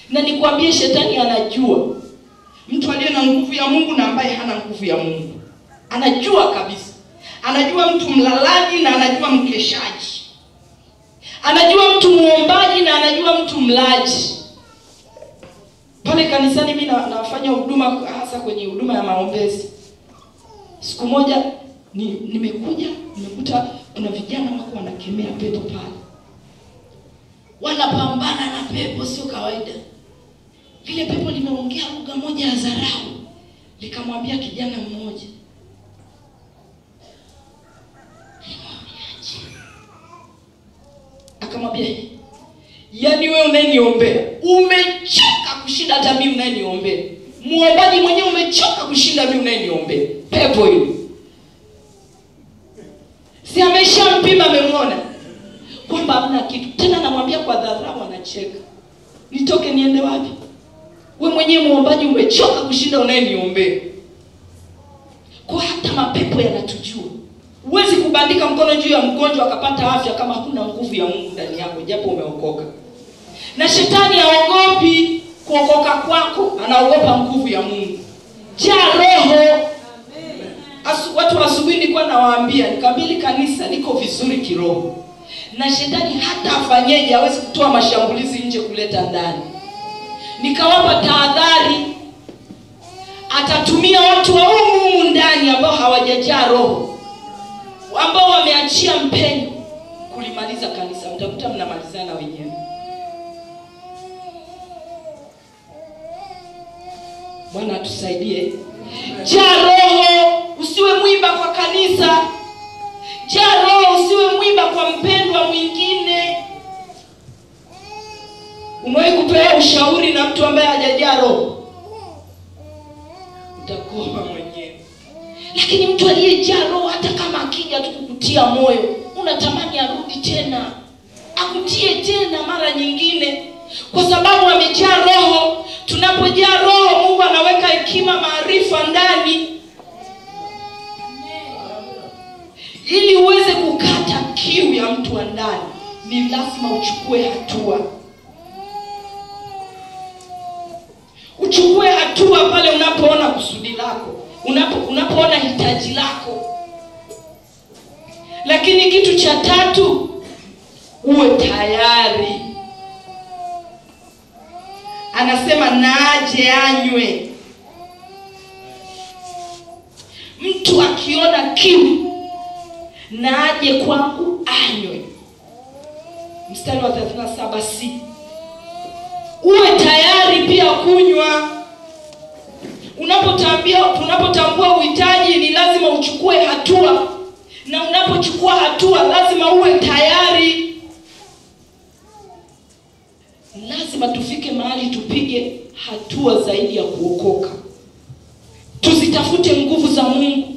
Na nikwambie shetani anajua mtu aliye na nguvu ya Mungu na ambaye hana nguvu ya Mungu. Anajua kabisa. Anajua mtu mlalaji na anajua mkeshaji. Anajua mtu muombaji na anajua mtu mlaji. Pale kanisani mimi nafanya huduma, hasa kwenye huduma ya maombezi. Siku moja nimekuta kuna vijana wako wanakemea pepo pale. Wanapambana na pepo sio kawaida. Vile pepo limeongea lugha moja ya dharau. Likamwambia kijana mmoja, akamwambia, yaani wewe unaniombea, umechoka kushinda hata mimi unaniombea. Muombaji mwenyewe umechoka kushinda mimi unaniombea. Pepo hilo. Si ameshampima, amemwona kwamba hamna kitu. Tena anamwambia kwa dharau, anacheka. Nitoke niende wapi? Wewe mwenyewe muombaji umechoka kushinda unaniombea. Kwa hata mapepo yanatujua. Huwezi kubandika mkono juu ya mgonjwa akapata afya kama hakuna nguvu ya Mungu ndani yako, japo umeokoka. Na shetani haogopi kuokoka kwako, anaogopa nguvu ya Mungu. Jaa roho. Watu asubuhi nilikuwa nawaambia, nikabili kanisa liko vizuri kiroho. Na shetani hata afanyeje hawezi kutoa mashambulizi nje kuleta ndani. Nikawapa tahadhari, atatumia watu wa humu ndani ambao hawajajaa roho, ambao wameachia mpenyo kulimaliza kanisa. Mtakuta mnamalizana wenyewe. Bwana atusaidie. Jaa roho, usiwe mwiba kwa kanisa. Jaa roho, usiwe mwiba kwa mpendwa mwingine. Umewahi kupewa ushauri na mtu ambaye hajajaa roho? Utakoma mwenyewe. Lakini mtu aliyejaa roho, hata kama akija tu kukutia moyo, unatamani arudi tena, akutie tena mara nyingine, kwa sababu amejaa roho. Tunapojaa roho, Mungu anaweka hekima, maarifa ndani, ili uweze kukata kiu ya mtu wa ndani. Ni lazima uchukue hatua. Uchukue hatua pale unapoona kusudi lako, unapoona hitaji lako. Lakini kitu cha tatu, uwe tayari. Anasema naaje anywe. Mtu akiona kiu, naaje kwangu anywe. Mstari wa 37C. Uwe tayari pia kunywa. Unapotambua uhitaji, ni lazima uchukue hatua. Na unapochukua hatua, lazima uwe tayari. Lazima tufike mahali tupige hatua zaidi ya kuokoka. Tuzitafute nguvu za Mungu.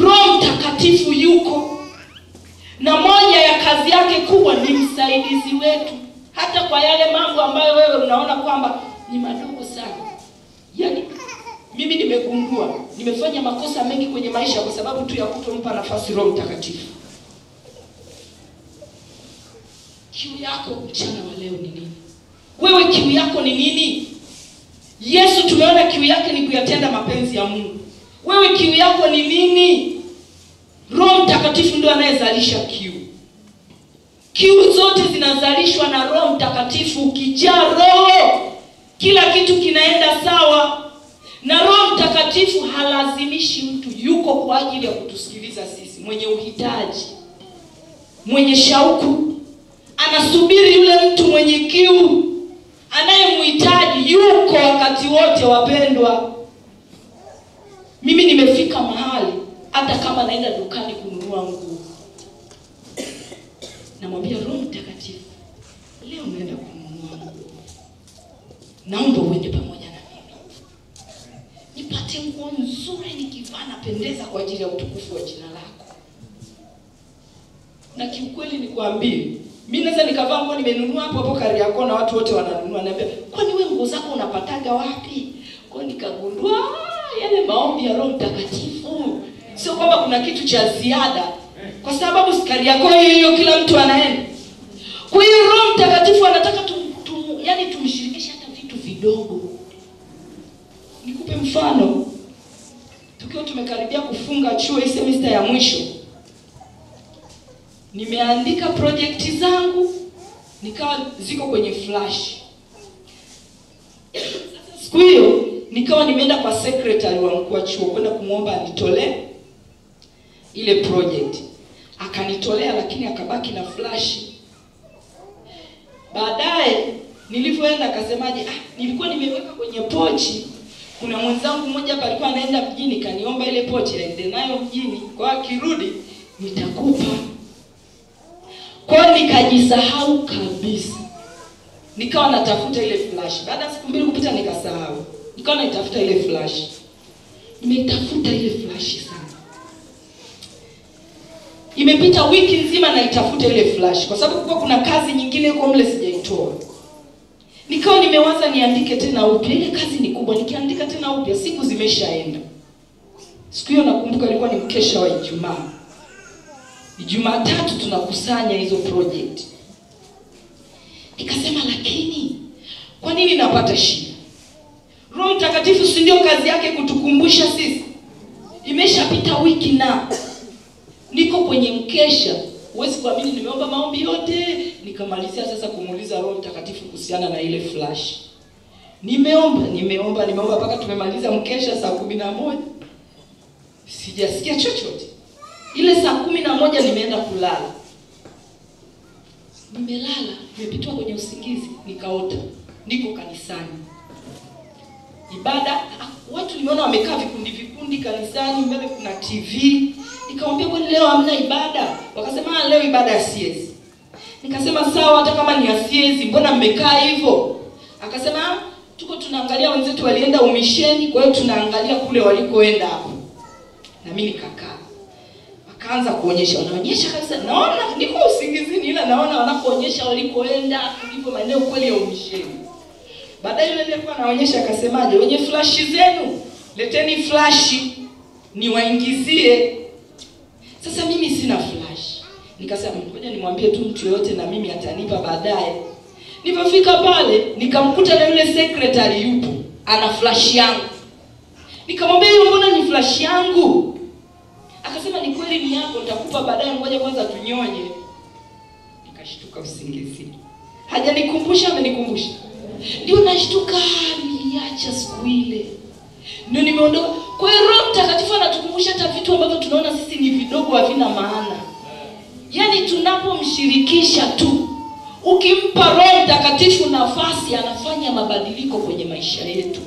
Roho Mtakatifu yuko, na moja ya kazi yake kubwa ni msaidizi wetu. Hata kwa yale mambo ambayo wewe unaona kwamba ni madogo sana. Yaani mimi nimegundua nimefanya makosa mengi kwenye maisha kwa sababu tu ya kutompa nafasi Roho Mtakatifu. Kiu yako mchana wa leo ni nini? Wewe kiu yako ni nini? Yesu tumeona kiu yake ni kuyatenda mapenzi ya Mungu. Wewe kiu yako ni nini? Roho Mtakatifu ndio anayezalisha kiu. Kiu zote zinazalishwa na Roho Mtakatifu. Ukijaa roho, kila kitu kinaenda sawa. Na Roho Mtakatifu halazimishi mtu, yuko kwa ajili ya kutusikiliza sisi. Mwenye uhitaji, mwenye shauku, anasubiri yule mtu mwenye kiu, anayemhitaji. Yuko wakati wote, wapendwa. Mimi nimefika mahali hata kama naenda dukani kununua nguo, namwambia Roho Mtakatifu, leo naenda kununua nguo, naomba uende pamoja na mimi, nipate nguo nzuri nikivaa napendeza kwa ajili ya utukufu wa jina lako. Na kiukweli nikwambie, mimi naweza nikavaa nguo nimenunua hapo Kariakoo na watu wote wananunua, naambia, kwani wewe nguo zako unapataga wapi? Kwa nikagundua yale maombi ya Roho Mtakatifu. Sio kwamba kuna kitu cha ziada, kwa sababu Kariakoo hiyo kila mtu anaenda. Kwa hiyo Roho Mtakatifu anataka yani tumshirikishe hata kidogo. Nikupe mfano. Tukiwa tumekaribia kufunga chuo hii semester ya mwisho, nimeandika project zangu nikawa ziko kwenye flash. Siku hiyo nikawa nimeenda kwa secretary wa mkuu wa chuo kwenda kumuomba anitolee ile project. Akanitolea, lakini akabaki na flash. Baadaye nilipoenda akasemaje, nilikuwa nimeweka kwenye pochi. Kuna mwenzangu mmoja hapa alikuwa anaenda mjini, kaniomba ile pochi aende nayo mjini, kwa akirudi nitakupa. Kwa nikajisahau kabisa. Nikawa natafuta ile flash. Baada ya siku 2 kupita nikasahau. Nikawa naitafuta ile flash. Nimeitafuta ile flash sana. Imepita wiki nzima naitafuta ile flash kwa sababu kuna kazi nyingine huko mle sijaitoa. Nikawa nimewaza niandike tena upya. Ile kazi ni kubwa, nikiandika tena upya siku zimeshaenda. Siku hiyo nakumbuka ilikuwa ni mkesha wa Ijumaa. Jumatatu tunakusanya hizo project. Nikasema lakini kwa nini napata shida? Roho Mtakatifu si ndio kazi yake kutukumbusha sisi? Imeshapita wiki na niko kwenye mkesha. Huwezi kuamini nimeomba maombi yote, nikamalizia sasa kumuuliza Roho Mtakatifu kuhusiana na ile flash. Nimeomba mpaka tumemaliza mkesha saa 11. Sijasikia chochote. Ile saa 11 nimeenda kulala. Nimelala, nimepitwa kwenye usingizi, nikaota niko kanisani. Ibada, watu nimeona wamekaa vikundi kanisani, mbele kuna TV. Nikamwambia kwa leo hamna ibada. Wakasema leo ibada ya CS. Nikasema sawa, hata kama ni ya CS, mbona mmekaa hivyo? Akasema tuko tunaangalia wenzetu walienda umisheni, kwa hiyo tunaangalia kule walikoenda hapo. Na mimi nikakaa. Akaanza kuonyesha, wanaonyesha kabisa, naona niko usingizini ila naona wanapoonyesha walikoenda kulivyo maeneo kweli ya umisheni. Baadaye yule aliyekuwa anaonyesha akasemaje, wenye flash zenu leteni flash niwaingizie. Sasa mimi sina flash. Nikasema ngoja nimwambie tu mtu yote na mimi atanipa baadaye. Nilipofika pale nikamkuta na yule secretary yupo, ana flash yangu. Nikamwambia mbona ni flash yangu? Akasema ni kweli ni yako, nitakupa baadaye, ngoja kwanza tunyonye. Nikashtuka usingizi. Hajanikumbusha, amenikumbusha. Ndio nashtuka, niliacha siku ile. Ndio nimeondoka. Kwa hiyo Roho Mtakatifu anatukumbusha hata vitu ambavyo tunaona sisi ni vidogo havina maana. Yaani tunapomshirikisha tu, ukimpa Roho Mtakatifu nafasi, anafanya mabadiliko kwenye maisha yetu.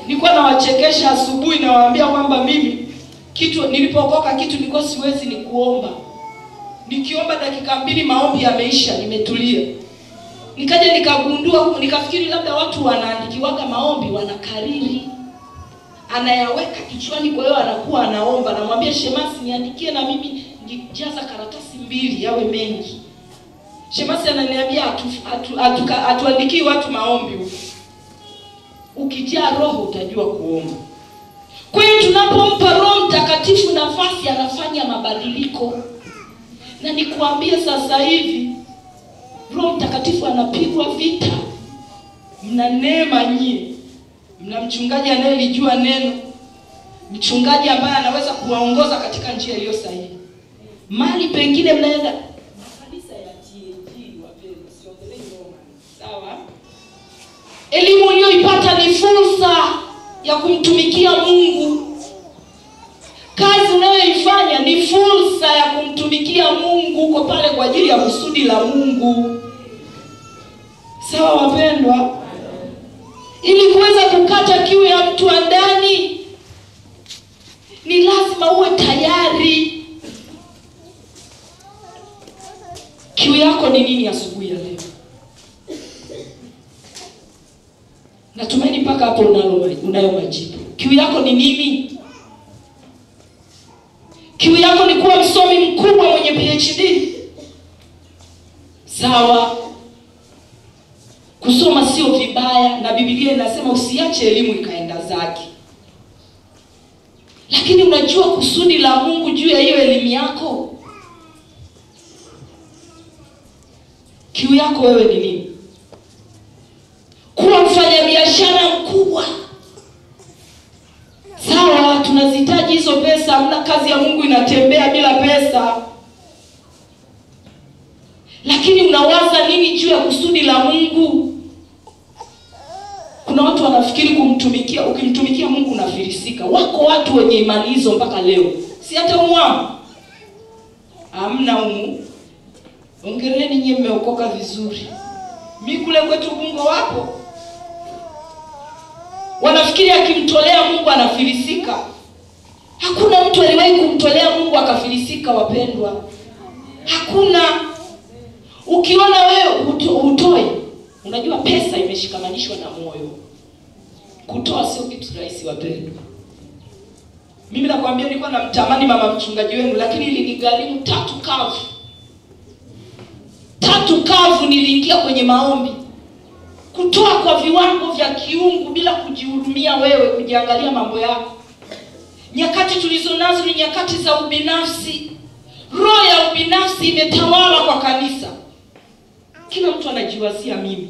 Nilikuwa nawachekesha asubuhi na waambia kwamba mimi nilipookoka kitu nilikuwa siwezi ni kuomba. Nikiomba dakika 2 maombi yameisha, nimetulia. Nikaja nikagundua, nikafikiri labda watu wanaandikiwaga maombi wanakariri. Anayaweka kichwani, kwa hiyo anakuwa anaomba. Namwambia shemasi niandikie na mimi nijaza karatasi 2 yawe mengi. Shemasi ananiambia atuandikii watu maombi huko. Ukijaa roho utajua kuomba. Kwa hiyo tunapompa Roho Mtakatifu nafasi, anafanya mabadiliko. Na nikuambia sasa hivi Roho Mtakatifu anapigwa vita. Mna neema nyingi. Mna mchungaji anayelijua neno. Mchungaji ambaye anaweza kuwaongoza katika njia iliyo sahihi. Mahali pengine mnaenda kanisa ya TNG wapendwa, siongelee Roma. Sawa? Elimu uliyoipata ni fursa ya kumtumikia Mungu. Kazi unayoifanya ni fursa ya kumtumikia Mungu, uko pale kwa ajili ya kusudi la Mungu. Sawa wapendwa? Ili kuweza kukata kiu ya mtu wa ndani, ni lazima uwe tayari. Kiu yako ni nini asubuhi ya leo? Natumaini mpaka hapo unayo majibu. Kiu yako ni nini? Kiu yako ni kuwa msomi mkubwa mwenye PhD. Sawa. Kusoma sio vibaya, na Biblia inasema usiache elimu ikaenda zake. Lakini unajua kusudi la Mungu juu ya hiyo elimu yako? Kiu yako wewe ni nini? Kuwa mfanyabiashara kubwa. Sawa, tunazihitaji hizo pesa, hamna kazi ya Mungu inatembea bila pesa. Lakini unawaza nini juu ya kusudi la Mungu? Kuna watu wanafikiri ukimtumikia Mungu unafilisika. Wako watu wenye imani hizo mpaka leo. Si hata umwamu. Hamna umu. Ongereni nyie mmeokoka vizuri. Mimi kule kwetu Bungo wapo. Wanafikiri akimtolea Mungu anafilisika. Hakuna mtu aliwahi kumtolea Mungu akafilisika, wapendwa. Hakuna. Ukiona wewe utoi, unajua pesa imeshikamanishwa na moyo. Kutoa sio kitu rahisi, wapendwa. Mimi nakwambia nilikuwa namtamani mama mchungaji wenu, lakini ilinigharimu 3 kavu. 3 kavu niliingia kwenye maombi. Kutoa kwa viwango vya kiungu bila kujihurumia wewe, kujiangalia mambo yako. Nyakati tulizonazo ni nyakati za ubinafsi. Roho ya ubinafsi imetawala kwa kanisa. Kila mtu anajiwazia mimi.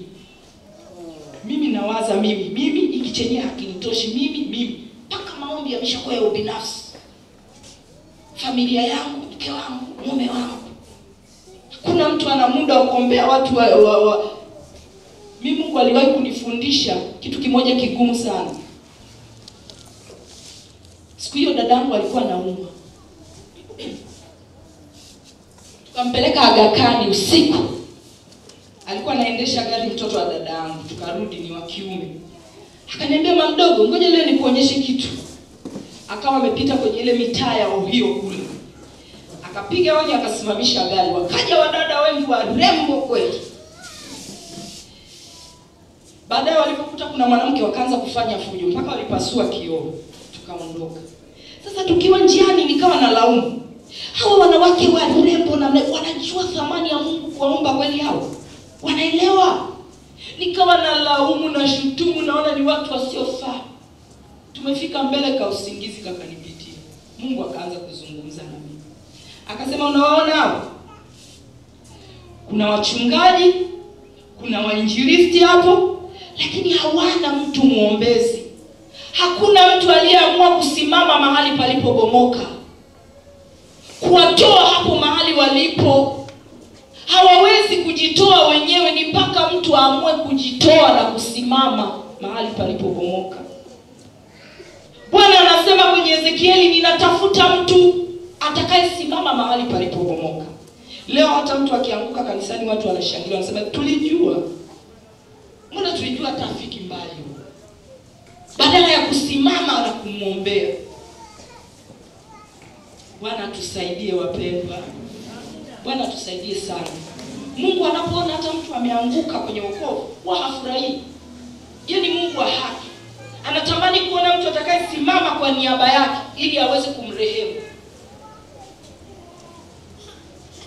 Mimi nawaza mimi hiki chenye hakinitoshi mimi. Paka maombi yameshakuwa ya ubinafsi. Familia yangu, mke wangu, mume wangu. Kuna mtu ana muda wa kuombea watu Mimi Mungu aliwahi kunifundisha kitu kimoja kigumu sana. Siku hiyo dadangu alikuwa anaumwa. Tukampeleka Aga Khan usiku. Alikuwa anaendesha gari mtoto wa dadangu, tukarudi ni wa kiume. Akaniambia, mama mdogo, ngoja leo nikuonyeshe kitu. Akawa amepita kwenye ile mitaa ya Ohio kule. Akapiga hodi akasimamisha gari. Wakaja wadada wengi warembo kweli. Baadaye walipokuta kuna mwanamke wakaanza kufanya fujo mpaka walipasua kioo. Tukaondoka. Sasa tukiwa njiani nikawa na laumu. Hawa wanawake warembo na wanajua thamani ya Mungu kuwaomba kweli hao? Wanaelewa? Nikawa na laumu na shutumu, naona ni watu wasiofaa. Tumefika mbele ka usingizi kakanipitia. Mungu akaanza kuzungumza na mimi. Akasema, unawaona hao? Kuna wachungaji, kuna wainjilisti hapo, lakini hawana mtu muombezi. Hakuna mtu aliyeamua kusimama mahali palipobomoka, kuwatoa hapo mahali walipo. Hawawezi kujitoa wenyewe, ni mpaka mtu aamue kujitoa na kusimama mahali palipobomoka. Bwana anasema kwenye Ezekieli, ninatafuta mtu atakayesimama mahali palipobomoka. Leo hata mtu akianguka kanisani watu wanashangilia, wanasema tulijua. Mbona tulijua tafiki mbali? Badala ya kusimama na kumuombea. Bwana tusaidie wapendwa. Bwana tusaidie sana. Mungu anapoona hata mtu ameanguka kwenye wokovu, hafurahi. Yeye ni Mungu wa haki. Anatamani kuona mtu atakayesimama kwa niaba yake ili aweze kumrehemu.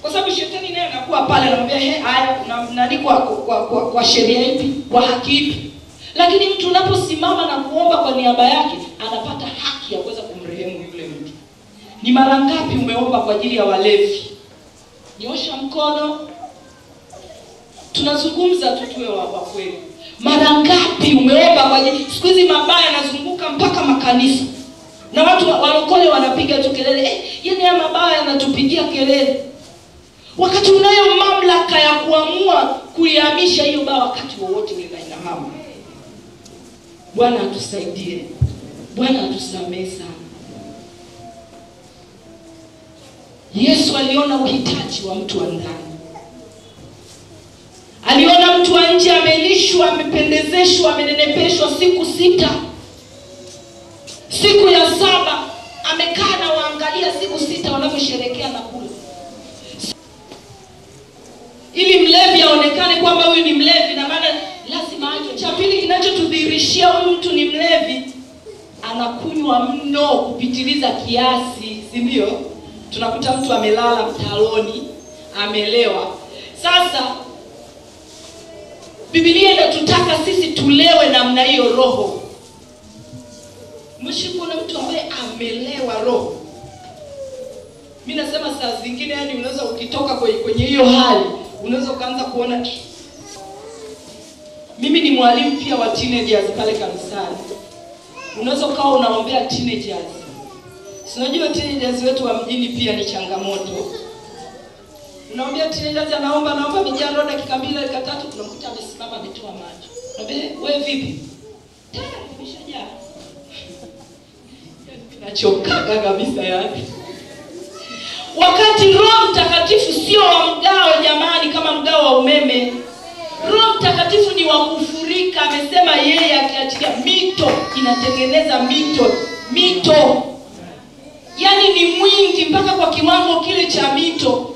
Kwa sababu shetani naye anakuwa pale anamwambia, haya unaandikwa kwa sheria ipi, kwa haki ipi? Lakini mtu unaposimama na kuomba kwa niaba yake, anapata haki ya kuweza kumrehemu yule mtu. Ni mara ngapi umeomba kwa ajili ya walevi? Nyosha mkono. Tunazungumza tu tuwe wa kweli. Mara ngapi umeomba kwa ajili? Siku hizi mabaya yanazunguka mpaka makanisa. Na watu walokole wanapiga tu kelele, yani ya mabaya yanatupigia kelele. Wakati unayo mamlaka ya kuamua kuihamisha hiyo baa wakati wowote ule na mama. Bwana atusaidie. Bwana atusamehe sana. Yesu aliona uhitaji wa mtu wa ndani. Aliona mtu wa nje amelishwa, amependezeshwa, amenenepeshwa siku 6. Siku ya 7 amekaa na waangalia siku 6 wanavyosherehekea na kula. Ili mlevi aonekane kwamba huyu ni mlevi, na maana lazima aje. Cha pili kinachotudhihirishia huyu mtu ni mlevi, anakunywa mno kupitiliza kiasi, si ndio? Tunakuta mtu amelala mtaloni, amelewa. Sasa Biblia inatutaka sisi tulewe namna hiyo roho. Mshikuna mtu ambaye amelewa roho. Mimi nasema saa zingine yani unaweza ukitoka kwenye hiyo hali, unaweza ukaanza kuona Mimi ni mwalimu pia wa teenagers pale kanisani. Unaweza ukawa unaombea teenagers. Unajua teenagers wetu wa mjini pia ni changamoto. Unaombea teenagers anaomba vijana dakika 2 dakika 3 tunamkuta amesimama ametoa macho. Unaambia wewe vipi? Tayari umeshajaa. Nachokaga kabisa yani. Wakati Roho Mtakatifu sio wa mgao jamani, kama mgao wa umeme. Roho Mtakatifu ni wa kufurika. Amesema yeye akiachilia mito inatengeneza mito. Yaani ni mwingi mpaka kwa kiwango kile cha mito.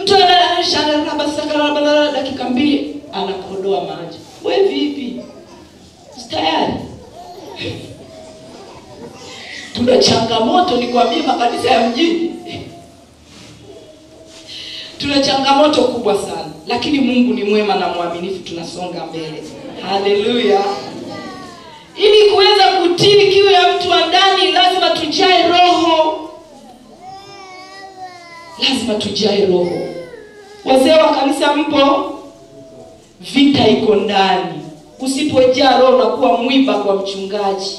Mtu anashangaa dakika 2 anakodoa maji. Wewe vipi? Tayari. Tuna changamoto nikwambie makanisa ya mjini. Tuna changamoto kubwa sana, lakini Mungu ni mwema na mwaminifu, tunasonga mbele. Haleluya. Ili kuweza kutii kiu ya mtu wa ndani lazima tujae roho. Lazima tujae roho. Wazee wa kanisa mpo? Vita iko ndani. Usipojaa roho unakuwa mwiba kwa mchungaji.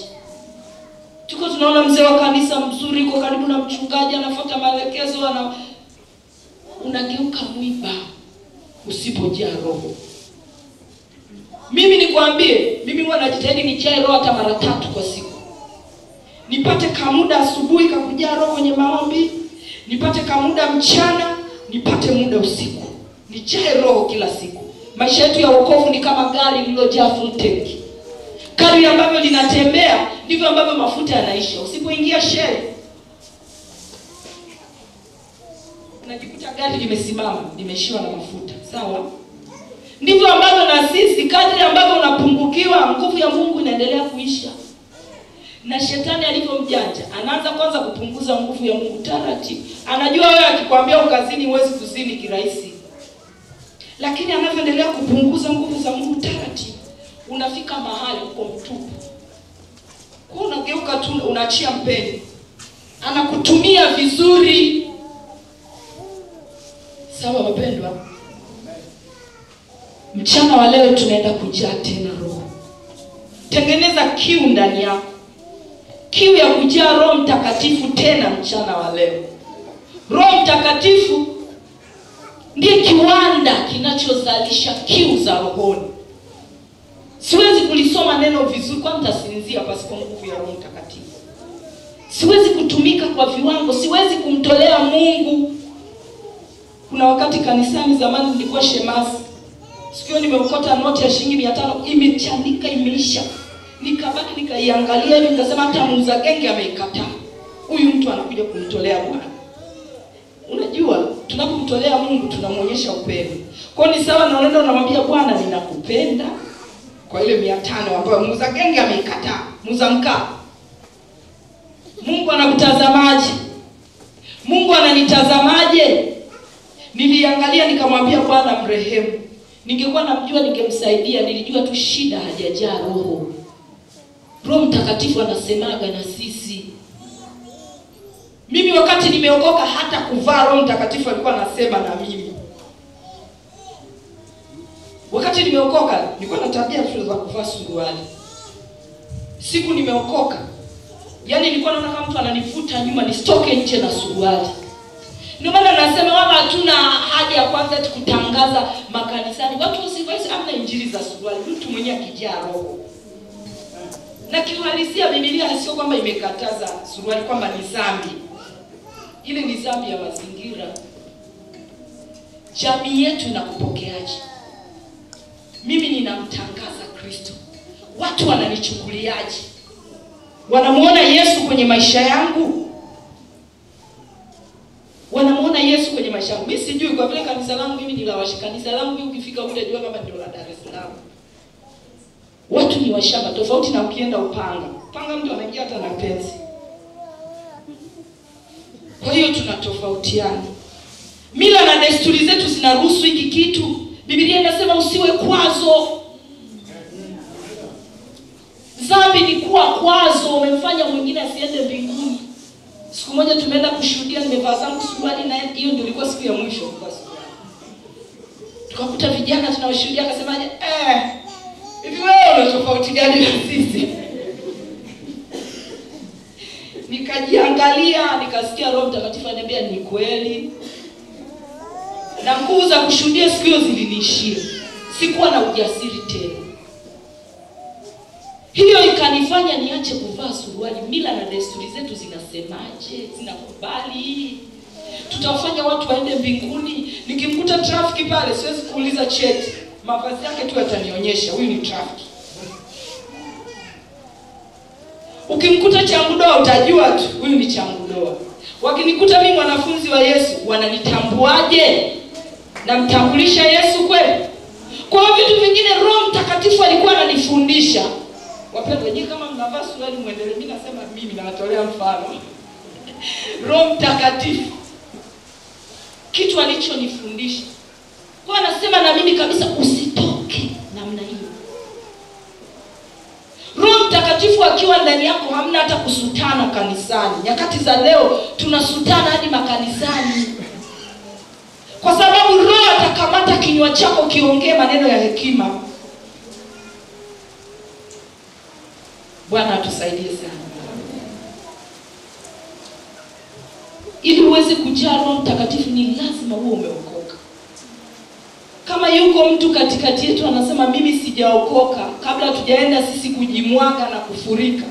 Tuko tunaona mzee wa kanisa mzuri yuko karibu na mchungaji anafuata maelekezo unageuka mwiba usipojaa roho. Mimi nikwambie, mimi huwa najitahidi nijae roho hata mara 3 kwa siku. Nipate kamuda asubuhi kakujaa roho kwenye maombi, nipate kamuda mchana, nipate muda usiku. Nijae roho kila siku. Maisha yetu ya wokovu ni kama gari lililojaa full tank. Kadri ambavyo linatembea ndivyo ambavyo mafuta yanaisha. Usipoingia shell unajikuta gari limesimama, limeishiwa na mafuta. Sawa? Ndivyo ambavyo na sisi kadri ambavyo unapungukiwa, nguvu ya Mungu inaendelea kuisha. Na shetani alivyo mjanja, anaanza kwanza kupunguza nguvu ya Mungu taratibu. Anajua wewe akikwambia ukazini huwezi kuzini kirahisi. Lakini anavyoendelea kupunguza nguvu za Mungu taratibu, unafika mahali uko mtupu. Kwa unageuka tu unaachia mpeni. Anakutumia vizuri. Sawa wapendwa? Mchana wa leo tunaenda kujaa tena roho. Tengeneza kiu ndani yako. Kiu ya kujaa Roho Mtakatifu tena mchana wa leo. Roho Mtakatifu ndiye kiwanda kinachozalisha kiu za rohoni. Siwezi kulisoma neno vizuri kwa nitasinzia pasipo nguvu ya Roho Mtakatifu. Siwezi kutumika kwa viwango, siwezi kumtolea Mungu. Kuna wakati kanisani zamani nilikuwa shemasi. Sikio nimeokota noti ya shilingi 500 imechanika imeisha. Nikabaki nikaiangalia hivi nikasema hata muuza genge ameikataa. Huyu mtu anakuja kumtolea Bwana. Unajua tunapomtolea Mungu tunamuonyesha upendo. Kwa ni sawa na unaenda unamwambia Bwana ninakupenda kwa ile 500 ambayo muuza genge ameikataa, muuza mkaa. Mungu anakutazamaje? Mungu ananitazamaje? Niliangalia nikamwambia Bwana mrehemu. Ningekuwa namjua ningemsaidia, nilijua tu shida hajajaa roho. Roho Mtakatifu anasemaga na sisi. Mimi wakati nimeokoka hata kuvaa Roho Mtakatifu alikuwa anasema na mimi. Wakati nimeokoka nilikuwa na tabia tu za kuvaa suruali. Siku nimeokoka, yani nilikuwa naona kama mtu ananifuta nyuma nisitoke nje na suruali. Ndio maana nasema wala hatuna haja ya kwanza kutangaza makanisani watu usivae amna injili za suruali, mtu mwenyewe akijaa roho. Na kiuhalisia Biblia sio kwamba imekataza suruali kwamba ni dhambi. Ile ni dhambi ya mazingira. Jamii yetu inakupokeaje? Mimi ninamtangaza Kristo. Watu wananichukuliaje? Wanamuona Yesu kwenye maisha yangu? Wanamuona Yesu kwenye maisha yangu? Mimi sijui kwa vile kanisa langu mimi ni la washikanisa langu mimi ukifika utajua kama ndio la Dar es Salaam. Watu ni washamba tofauti na ukienda Upanga. Upanga mtu anaingia hata na penzi. Kwa hiyo tunatofautiana. Mila na desturi zetu zinaruhusu hiki kitu. Biblia inasema usiwe kwazo. Dhambi ni kuwa kwazo, umemfanya mwingine asiende mbinguni. Siku moja tumeenda kushuhudia nimevaa zangu suruali na hiyo ndio ilikuwa siku ya mwisho kwa suruali. Tukakuta vijana tunawashuhudia akasemaje tofauti gani na sisi? Nikajiangalia, nikasikia Roho Mtakatifu ananiambia ni kweli. Na nguvu za kushuhudia siku hiyo zilinishia. Sikuwa na ujasiri tena. Hiyo ikanifanya niache kuvaa suruali. Mila na desturi zetu zinasemaje? Zinakubali? Tutawafanya watu waende mbinguni. Nikimkuta trafiki pale siwezi kuuliza cheti. Mavazi yake tu yatanionyesha huyu ni trafiki. Ukimkuta changudoa utajua tu huyu ni changudoa. Wakinikuta mimi mwanafunzi wa Yesu, wananitambuaje? Namtambulisha Yesu kweli? Kwa vitu vingine Roho Mtakatifu alikuwa ananifundisha. Wapendwa, nyinyi kama mnavaa suruali muendelee. Mimi nasema mimi nawatolea mfano. Roho Mtakatifu kitu alichonifundisha. Kwa anasema na mimi kabisa usitoke namna hiyo. Roho Mtakatifu akiwa ndani yako hamna hata kusutana kanisani. Nyakati za leo tunasutana hadi makanisani. Kwa sababu Roho atakamata kinywa chako kiongee maneno ya hekima. Bwana atusaidie sana. Ili uweze kujaa Roho Mtakatifu ni lazima uwe umeokoka. Kama yuko mtu katikati yetu anasema mimi sijaokoka, kabla tujaenda sisi kujimwaga na kufurika,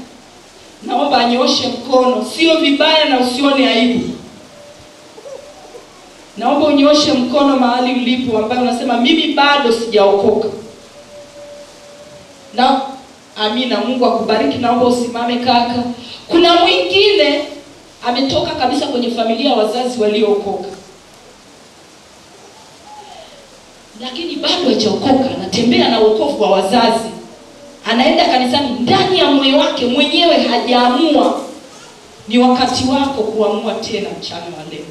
naomba anyooshe mkono. Sio vibaya na usione aibu. Naomba unyooshe mkono mahali ulipo ambaye unasema mimi bado sijaokoka. Na amina, Mungu akubariki. Naomba usimame kaka. Kuna mwingine ametoka kabisa kwenye familia ya wazazi waliookoka, lakini bado hajaokoka, anatembea na wokovu wa wazazi. Anaenda kanisani, ndani ya moyo wake mwenyewe hajaamua. Ni wakati wako kuamua tena mchana wa leo.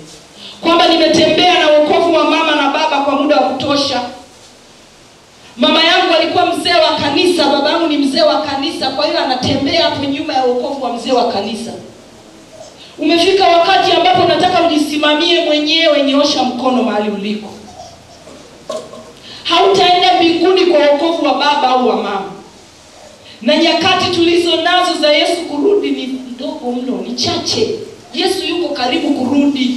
Kwamba nimetembea na wokovu wa mama na baba kwa muda wa kutosha. Mama yangu alikuwa mzee wa kanisa, baba yangu ni mzee wa kanisa, kwa hiyo anatembea hapo nyuma ya wokovu wa mzee wa kanisa. Umefika wakati ambapo nataka ujisimamie mwenyewe. Nyoosha mkono mahali uliko. Hautaenda mbinguni kwa wokovu wa baba au wa mama. Na nyakati tulizo nazo za Yesu kurudi ni ndogo mno, ni chache. Yesu yuko karibu kurudi.